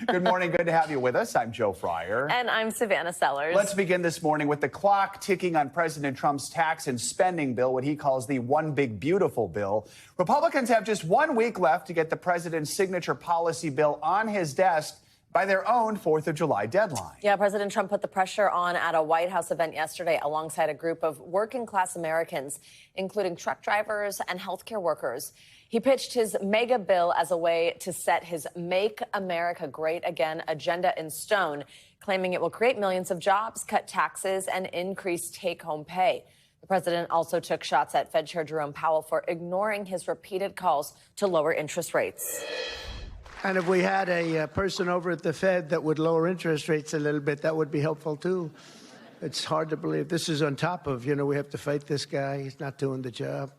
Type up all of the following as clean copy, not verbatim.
Good morning. Good to have you with us. I'm Joe Fryer. And I'm Savannah Sellers. Let's begin this morning with the clock ticking on President Trump's tax and spending bill, what he calls the One Big Beautiful Bill. Republicans have just 1 week left to get the president's signature policy bill on his desk by their own 4th of July deadline. Yeah, President Trump put the pressure on at a White House event yesterday alongside a group of working-class Americans, including truck drivers and healthcare workers. He pitched his mega bill as a way to set his Make America Great Again agenda in stone, claiming it will create millions of jobs, cut taxes, and increase take-home pay. The president also took shots at Fed Chair Jerome Powell for ignoring his repeated calls to lower interest rates. And if we had a person over at the Fed that would lower interest rates a little bit, that would be helpful, too. It's hard to believe. This is on top of, we have to fight this guy. He's not doing the job.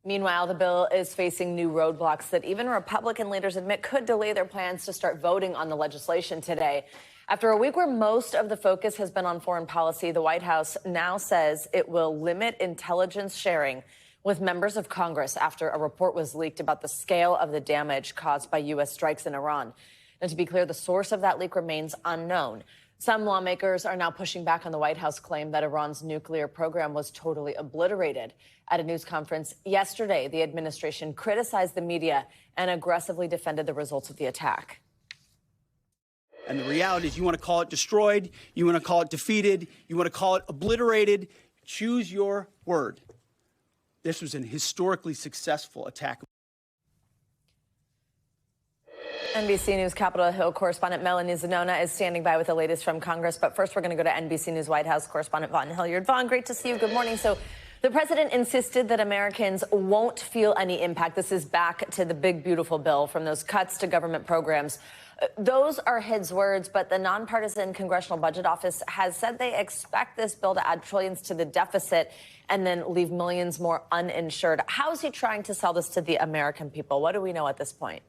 Meanwhile, the bill is facing new roadblocks that even Republican leaders admit could delay their plans to start voting on the legislation today. After a week where most of the focus has been on foreign policy, the White House now says it will limit intelligence sharing with members of Congress after a report was leaked about the scale of the damage caused by U.S. strikes in Iran. And to be clear, the source of that leak remains unknown. Some lawmakers are now pushing back on the White House claim that Iran's nuclear program was totally obliterated. At a news conference yesterday, the administration criticized the media and aggressively defended the results of the attack. And the reality is you want to call it destroyed, you want to call it defeated, you want to call it obliterated. Choose your word. This was an historically successful attack. NBC News Capitol Hill correspondent Melanie Zanona is standing by with the latest from Congress. But first, we're going to go to NBC News White House correspondent Vaughn Hilliard. Vaughn, great to see you. Good morning. So the president insisted that Americans won't feel any impact. This is back to the big, beautiful bill, from those cuts to government programs. Those are his words, but the nonpartisan Congressional Budget Office has said they expect this bill to add trillions to the deficit and then leave millions more uninsured. How is he trying to sell this to the American people? What do we know at this point?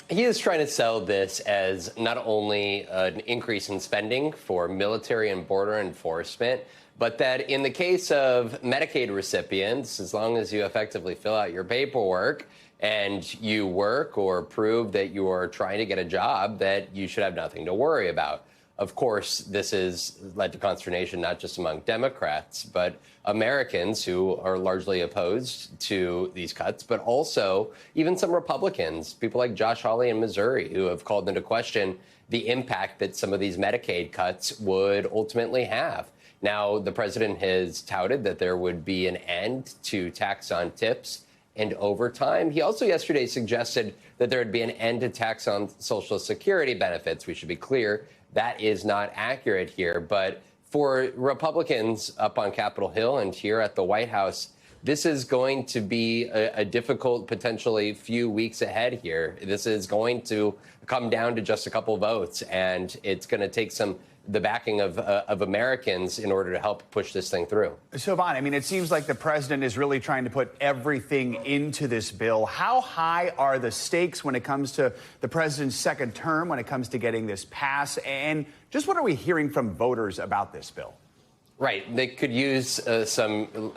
He is trying to sell this as not only an increase in spending for military and border enforcement, but that in the case of Medicaid recipients, as long as you effectively fill out your paperwork and you work or prove that you are trying to get a job, that you should have nothing to worry about. Of course, this has led to consternation not just among Democrats, but Americans who are largely opposed to these cuts, but also even some Republicans, people like Josh Hawley in Missouri, who have called into question the impact that some of these Medicaid cuts would ultimately have. Now, the president has touted that there would be an end to tax on tips and overtime. He also yesterday suggested that there would be an end to tax on Social Security benefits. We should be clear, that is not accurate here. But for Republicans up on Capitol Hill and here at the White House, this is going to be a difficult, potentially few weeks ahead here. This is going to come down to just a couple votes, and it's going to take the backing of Americans in order to help push this thing through. So, Vaughn, I mean, it seems like the president is really trying to put everything into this bill. How high are the stakes when it comes to the president's second term, when it comes to getting this passed? And just what are we hearing from voters about this bill? Right. They could use some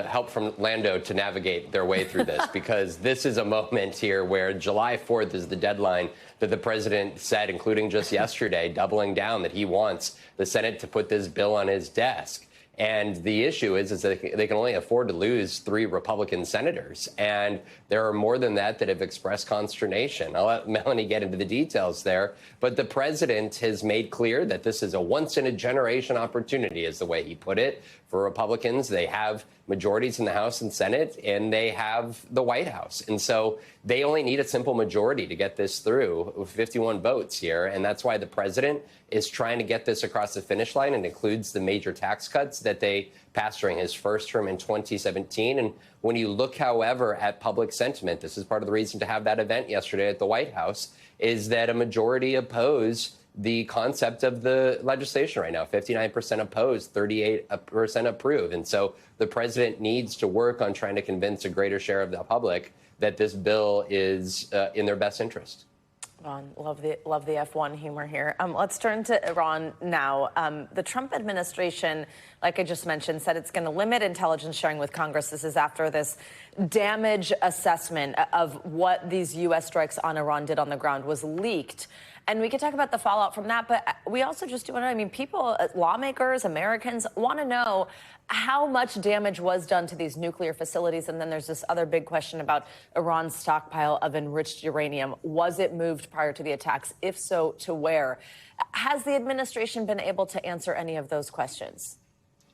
help from Lando to navigate their way through this, because this is a moment here where July 4th is the deadline that the president said, including just yesterday, doubling down that he wants the Senate to put this bill on his desk. And the issue is that they can only afford to lose 3 Republican senators. And there are more than that have expressed consternation. I'll let Melanie get into the details there. But the president has made clear that this is a once-in-a-generation opportunity, is the way he put it. For Republicans, they have majorities in the House and Senate, and they have the White House. And so they only need a simple majority to get this through, with 51 votes here. And that's why the president is trying to get this across the finish line, and includes the major tax cuts that they passed during his first term in 2017. And when you look, however, at public sentiment, this is part of the reason to have that event yesterday at the White House, is that a majority oppose the concept of the legislation right now. 59% opposed, 38% approve. And so the president needs to work on trying to convince a greater share of the public that this bill is in their best interest. Ron, love the F1 humor here. Let's turn to Iran now. The Trump administration, like I just mentioned, said it's going to limit intelligence sharing with Congress. This is after this damage assessment of what these U.S. strikes on Iran did on the ground was leaked. And we could talk about the fallout from that, but we also just want to, I mean, people, lawmakers, Americans want to know how much damage was done to these nuclear facilities. And then there's this other big question about Iran's stockpile of enriched uranium. Was it moved prior to the attacks? If so, to where? Has the administration been able to answer any of those questions?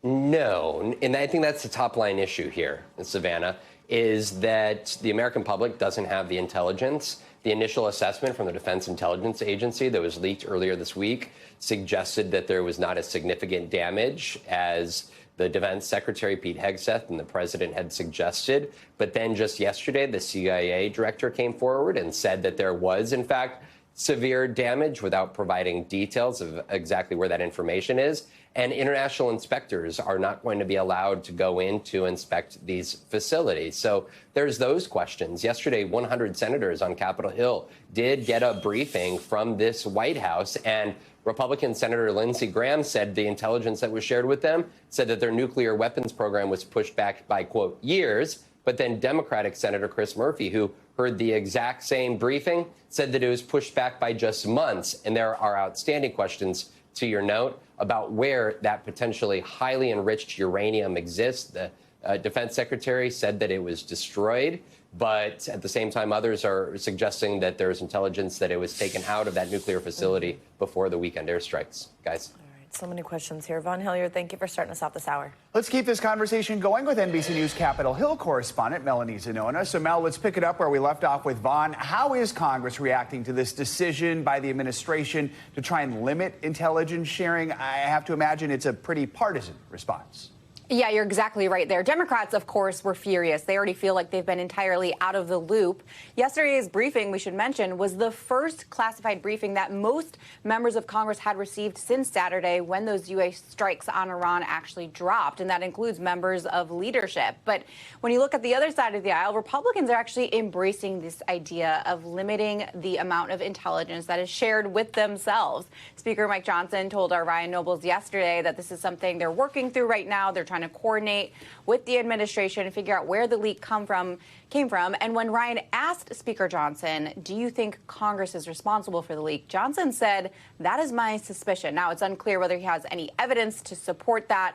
No, and I think that's the top line issue here, Savannah, is that the American public doesn't have the intelligence. The initial assessment from the Defense Intelligence Agency that was leaked earlier this week suggested that there was not as significant damage as the Defense Secretary Pete Hegseth and the president had suggested. But then just yesterday, the CIA director came forward and said that there was, in fact, severe damage without providing details of exactly where that information is. And international inspectors are not going to be allowed to go in to inspect these facilities. So there's those questions. Yesterday, 100 senators on Capitol Hill did get a briefing from this White House, and Republican Senator Lindsey Graham said the intelligence that was shared with them said that their nuclear weapons program was pushed back by, quote, years. But then Democratic Senator Chris Murphy, who heard the exact same briefing, said that it was pushed back by just months. And there are outstanding questions, to your note, about where that potentially highly enriched uranium exists. The defense secretary said that it was destroyed, but at the same time, others are suggesting that there's intelligence that it was taken out of that nuclear facility before the weekend airstrikes. Guys. So many questions here. Von Hilliard, thank you for starting us off this hour. Let's keep this conversation going with NBC News Capitol Hill correspondent Melanie Zanona. So, Mel, let's pick it up where we left off with Von. How is Congress reacting to this decision by the administration to try and limit intelligence sharing? I have to imagine it's a pretty partisan response. Yeah, you're exactly right there. Democrats, of course, were furious. They already feel like they've been entirely out of the loop. Yesterday's briefing, we should mention, was the first classified briefing that most members of Congress had received since Saturday when those U.S. strikes on Iran actually dropped, and that includes members of leadership. But when you look at the other side of the aisle, Republicans are actually embracing this idea of limiting the amount of intelligence that is shared with themselves. Speaker Mike Johnson told our Ryan Nobles yesterday that this is something they're working through right now. They're trying to coordinate with the administration and figure out where the leak came from. And when Ryan asked Speaker Johnson, do you think Congress is responsible for the leak? Johnson said, that is my suspicion. Now, it's unclear whether he has any evidence to support that.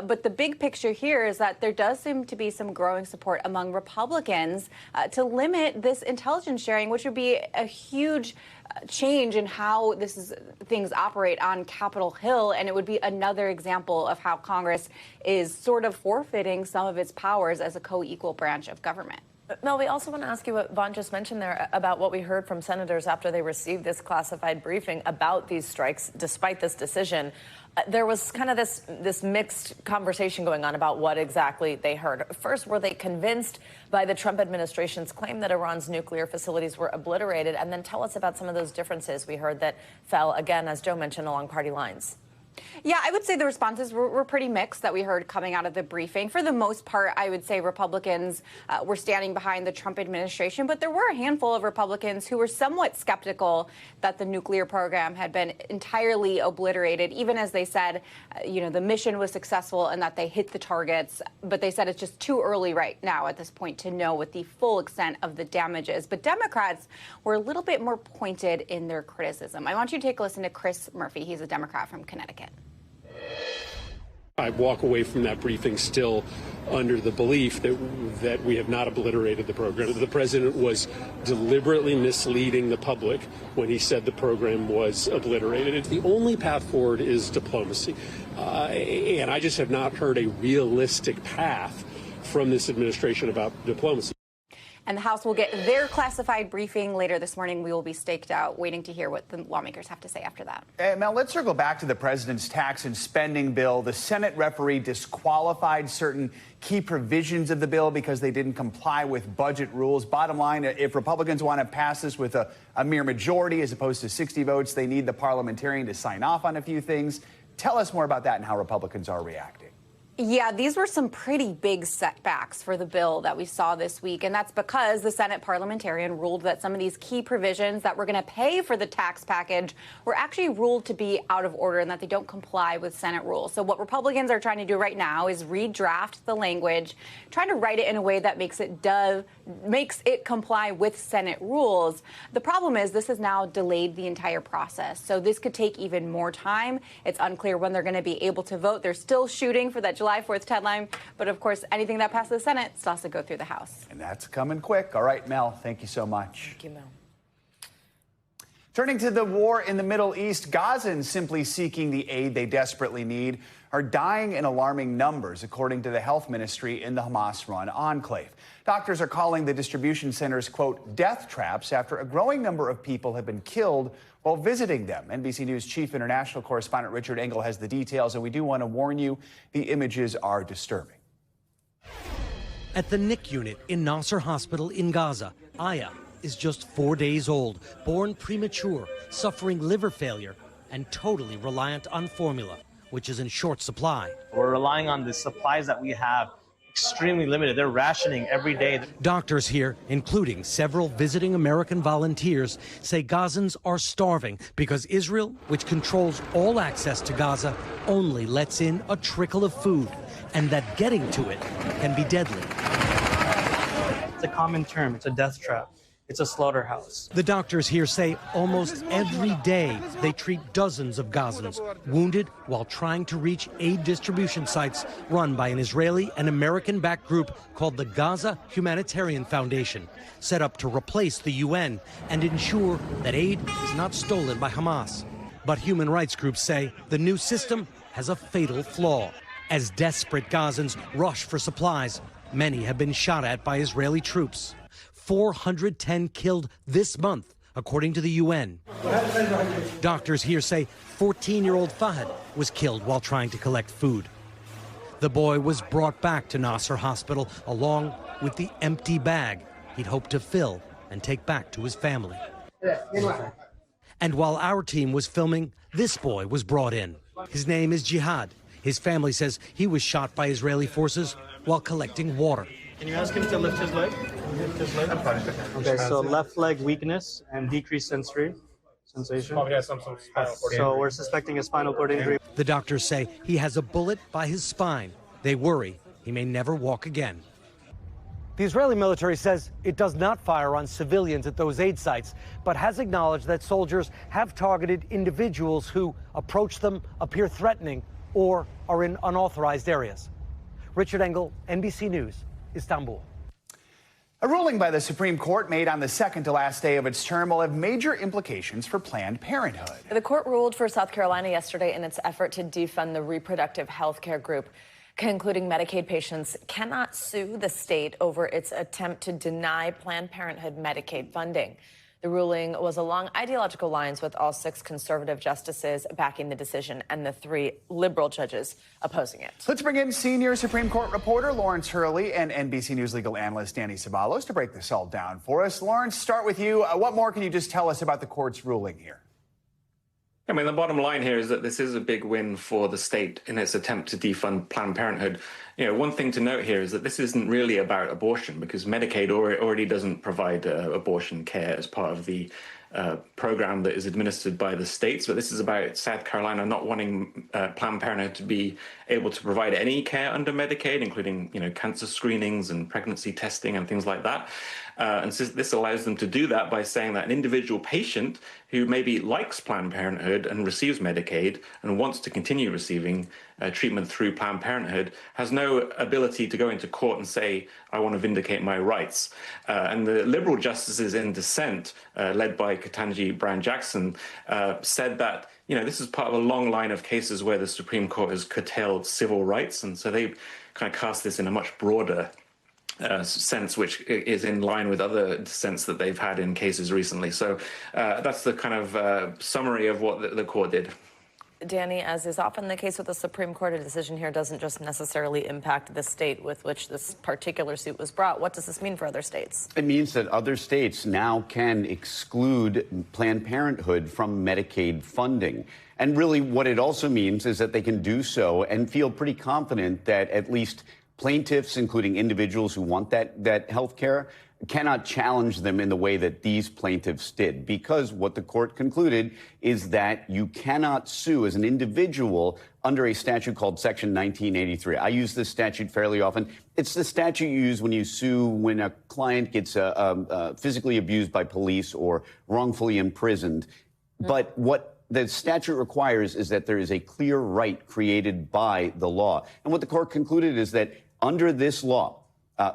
But the big picture here is that there does seem to be some growing support among Republicans to limit this intelligence sharing, which would be a huge change in how things operate on Capitol Hill, and it would be another example of how Congress is sort of forfeiting some of its powers as a co-equal branch of government. Mel, we also want to ask you what Von just mentioned there about what we heard from senators after they received this classified briefing about these strikes, despite this decision. There was kind of this mixed conversation going on about what exactly they heard. First, were they convinced by the Trump administration's claim that Iran's nuclear facilities were obliterated? And then tell us about some of those differences we heard that fell, again, as Joe mentioned, along party lines. Yeah, I would say the responses were pretty mixed that we heard coming out of the briefing. For the most part, I would say Republicans were standing behind the Trump administration, but there were a handful of Republicans who were somewhat skeptical that the nuclear program had been entirely obliterated, even as they said, the mission was successful and that they hit the targets. But they said it's just too early right now at this point to know what the full extent of the damage is. But Democrats were a little bit more pointed in their criticism. I want you to take a listen to Chris Murphy. He's a Democrat from Connecticut. I walk away from that briefing still under the belief that we have not obliterated the program. The president was deliberately misleading the public when he said the program was obliterated. The only path forward is diplomacy. And I just have not heard a realistic path from this administration about diplomacy. And the House will get their classified briefing later this morning. We will be staked out, waiting to hear what the lawmakers have to say after that. Mel, let's circle back to the president's tax and spending bill. The Senate referee disqualified certain key provisions of the bill because they didn't comply with budget rules. Bottom line, if Republicans want to pass this with a mere majority as opposed to 60 votes, they need the parliamentarian to sign off on a few things. Tell us more about that and how Republicans are reacting. Yeah, these were some pretty big setbacks for the bill that we saw this week, and that's because the Senate parliamentarian ruled that some of these key provisions that were going to pay for the tax package were actually ruled to be out of order and that they don't comply with Senate rules. So what Republicans are trying to do right now is redraft the language, trying to write it in a way that makes it comply with Senate rules. The problem is this has now delayed the entire process, so this could take even more time. It's unclear when they're going to be able to vote. They're still shooting for that July 4th deadline, but of course, anything that passes the Senate still has to go through the House. And that's coming quick. All right, Mel, thank you so much. Thank you, Mel. Turning to the war in the Middle East, Gazans simply seeking the aid they desperately need are dying in alarming numbers, according to the health ministry in the Hamas-run enclave. Doctors are calling the distribution centers, quote, death traps after a growing number of people have been killed while visiting them. NBC News chief international correspondent Richard Engel has the details, and we do want to warn you, the images are disturbing. At the NIC unit in Nasser Hospital in Gaza, Aya is just 4 days old, born premature, suffering liver failure, and totally reliant on formula, which is in short supply. We're relying on the supplies that we have, extremely limited. They're rationing every day. Doctors here, including several visiting American volunteers, say Gazans are starving because Israel, which controls all access to Gaza, only lets in a trickle of food, and that getting to it can be deadly. It's a common term. It's a death trap. It's a slaughterhouse. The doctors here say almost every day they treat dozens of Gazans wounded while trying to reach aid distribution sites run by an Israeli and American-backed group called the Gaza Humanitarian Foundation, set up to replace the UN and ensure that aid is not stolen by Hamas. But human rights groups say the new system has a fatal flaw. As desperate Gazans rush for supplies, many have been shot at by Israeli troops. 410 killed this month, according to the UN. Doctors here say 14-year-old Fahad was killed while trying to collect food. The boy was brought back to Nasser Hospital along with the empty bag he'd hoped to fill and take back to his family. And while our team was filming, this boy was brought in. His name is Jihad. His family says he was shot by Israeli forces while collecting water. Can you ask him to lift his leg? Okay, so left leg weakness and decreased sensory sensation. So we're suspecting a spinal cord injury. The doctors say he has a bullet by his spine. They worry he may never walk again. The Israeli military says it does not fire on civilians at those aid sites, but has acknowledged that soldiers have targeted individuals who approach them, appear threatening, or are in unauthorized areas. Richard Engel, NBC News, Istanbul. A ruling by the Supreme Court made on the second to last day of its term will have major implications for Planned Parenthood. The court ruled for South Carolina yesterday in its effort to defund the reproductive health care group, concluding Medicaid patients cannot sue the state over its attempt to deny Planned Parenthood Medicaid funding. The ruling was along ideological lines, with all 6 conservative justices backing the decision and the 3 liberal judges opposing it. Let's bring in senior Supreme Court reporter Lawrence Hurley and NBC News legal analyst Danny Ceballos to break this all down for us. Lawrence, start with you. What more can you just tell us about the court's ruling here? I mean, the bottom line here is that this is a big win for the state in its attempt to defund Planned Parenthood. You know, one thing to note here is that this isn't really about abortion, because Medicaid already doesn't provide abortion care as part of the program that is administered by the states. But this is about South Carolina not wanting Planned Parenthood to be able to provide any care under Medicaid, including, you know, cancer screenings and pregnancy testing and things like that. And so this allows them to do that by saying that an individual patient who maybe likes Planned Parenthood and receives Medicaid and wants to continue receiving treatment through Planned Parenthood has no ability to go into court and say, I want to vindicate my rights. And the liberal justices in dissent, led by Ketanji Brown Jackson, said that, you know, this is part of a long line of cases where the Supreme Court has curtailed civil rights. And so they kind of cast this in a much broader sense, which is in line with other dissents that they've had in cases recently. So that's the kind of summary of what the court did. Danny, as is often the case with the Supreme Court, a decision here doesn't just necessarily impact the state with which this particular suit was brought. What does this mean for other states? It means that other states now can exclude Planned Parenthood from Medicaid funding. And really what it also means is that they can do so and feel pretty confident that at least plaintiffs, including individuals who want that health care, cannot challenge them in the way that these plaintiffs did, because what the court concluded is that you cannot sue as an individual under a statute called Section 1983. I use this statute fairly often. It's the statute you use when you sue when a client gets physically abused by police or wrongfully imprisoned. But what the statute requires is that there is a clear right created by the law. And what the court concluded is that under this law,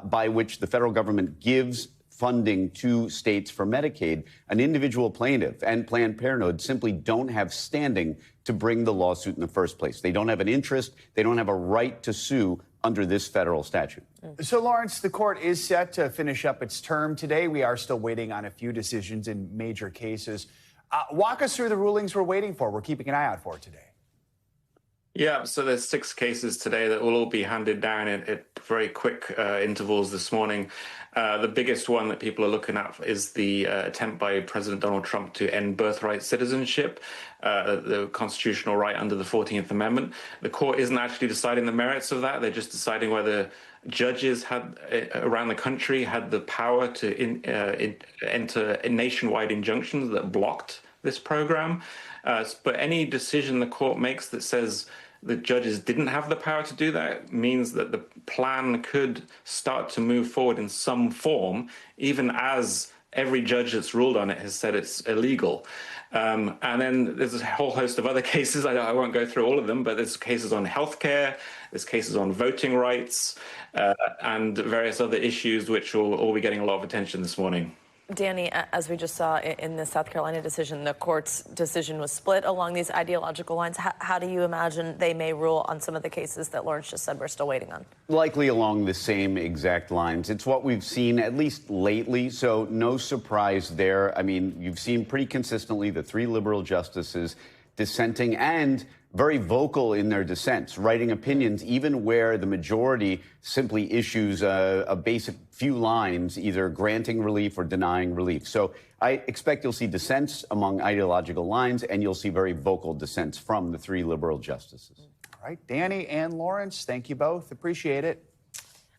by which the federal government gives funding to states for Medicaid, an individual plaintiff and Planned Parenthood simply don't have standing to bring the lawsuit in the first place. They don't have an interest. They don't have a right to sue under this federal statute. So, Lawrence, the court is set to finish up its term today. We are still waiting on a few decisions in major cases. Walk us through the rulings we're waiting for. We're keeping an eye out for today. Yeah, so there's 6 cases today that will all be handed down at very quick intervals this morning. The biggest one that people are looking at is the attempt by President Donald Trump to end birthright citizenship, the constitutional right under the 14th Amendment. The court isn't actually deciding the merits of that. They're just deciding whether judges around the country had the power to enter nationwide injunctions that blocked this program. But any decision the court makes that says the judges didn't have the power to do that means that the plan could start to move forward in some form, even as every judge that's ruled on it has said it's illegal. And then there's a whole host of other cases. I won't go through all of them, but there's cases on healthcare, there's cases on voting rights, and various other issues which will all be getting a lot of attention this morning. Danny, as we just saw in the South Carolina decision, the court's decision was split along these ideological lines. How do you imagine they may rule on some of the cases that Lawrence just said we're still waiting on? Likely along the same exact lines. It's what we've seen, at least lately, so no surprise there. I mean, you've seen pretty consistently the 3 liberal justices dissenting and very vocal in their dissents, writing opinions even where the majority simply issues a basic few lines, either granting relief or denying relief. So I expect you'll see dissents among ideological lines, and you'll see very vocal dissents from the 3 liberal justices. All right, Danny and Lawrence, thank you both. Appreciate it.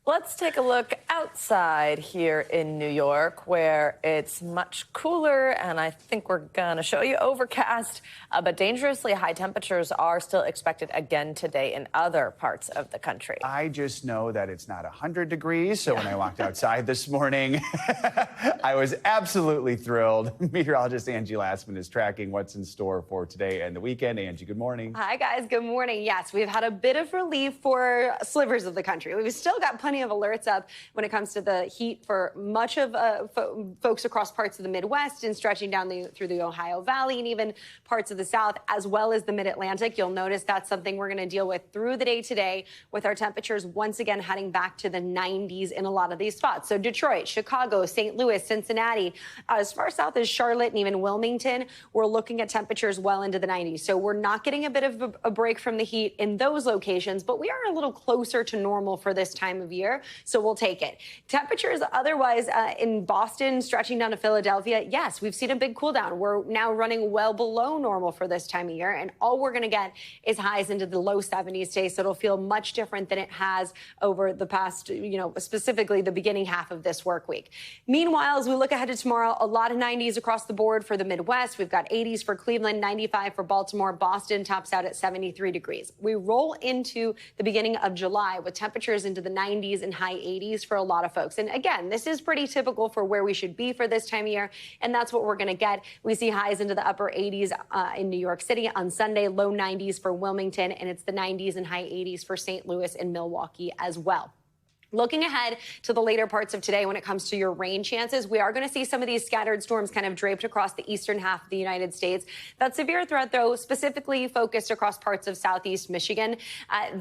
Let's take a look outside here in New York, where it's much cooler, and I think we're going to show you overcast, but dangerously high temperatures are still expected again today in other parts of the country. I just know that it's not 100 degrees, so when I walked outside this morning, I was absolutely thrilled. Meteorologist Angie Lassman is tracking what's in store for today and the weekend. Angie, good morning. Hi, guys. Good morning. Yes, we've had a bit of relief for slivers of the country. We've still got plenty of alerts up when it comes to the heat for much of folks across parts of the Midwest and stretching down through the Ohio Valley and even parts of the South, as well as the Mid-Atlantic. You'll notice that's something we're going to deal with through the day today, with our temperatures once again heading back to the 90s in a lot of these spots. So Detroit, Chicago, St. Louis, Cincinnati, as far south as Charlotte and even Wilmington, we're looking at temperatures well into the 90s. So we're not getting a bit of a break from the heat in those locations, but we are a little closer to normal for this time of year. So we'll take it. Temperatures otherwise in Boston, stretching down to Philadelphia, yes, we've seen a big cool down. We're now running well below normal for this time of year, and all we're going to get is highs into the low 70s today, so it'll feel much different than it has over the past, specifically the beginning half of this work week. Meanwhile, as we look ahead to tomorrow, a lot of 90s across the board for the Midwest. We've got 80s for Cleveland, 95 for Baltimore. Boston tops out at 73 degrees. We roll into the beginning of July with temperatures into the 90s and high 80s for a lot of folks. And again, this is pretty typical for where we should be for this time of year, and that's what we're going to get. We see highs into the upper 80s in New York City on Sunday, low 90s for Wilmington, and it's the 90s and high 80s for St. Louis and Milwaukee as well. Looking ahead to the later parts of today when it comes to your rain chances, we are going to see some of these scattered storms kind of draped across the eastern half of the United States. That severe threat, though, specifically focused across parts of southeast Michigan.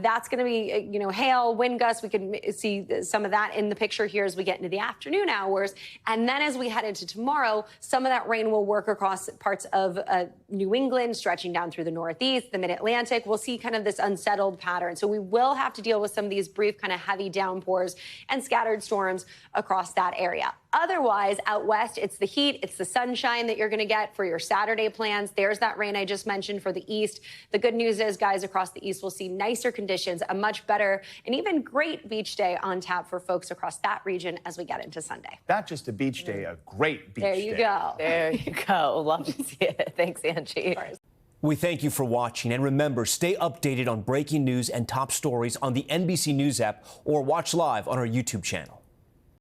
That's going to be, hail, wind gusts. We can see some of that in the picture here as we get into the afternoon hours. And then as we head into tomorrow, some of that rain will work across parts of New England, stretching down through the Northeast, the Mid-Atlantic. We'll see kind of this unsettled pattern. So we will have to deal with some of these brief kind of heavy downpours and scattered storms across that area. Otherwise, out west, it's the heat, it's the sunshine that you're going to get for your Saturday plans. There's that rain I just mentioned for the east. The good news is, guys, across the east, we'll see nicer conditions, a much better and even great beach day on tap for folks across that region as we get into Sunday. Not just a beach day, a great beach day. There you go. There you go. Love to see it. Thanks, Angie. We thank you for watching, and remember, stay updated on breaking news and top stories on the NBC News app or watch live on our YouTube channel.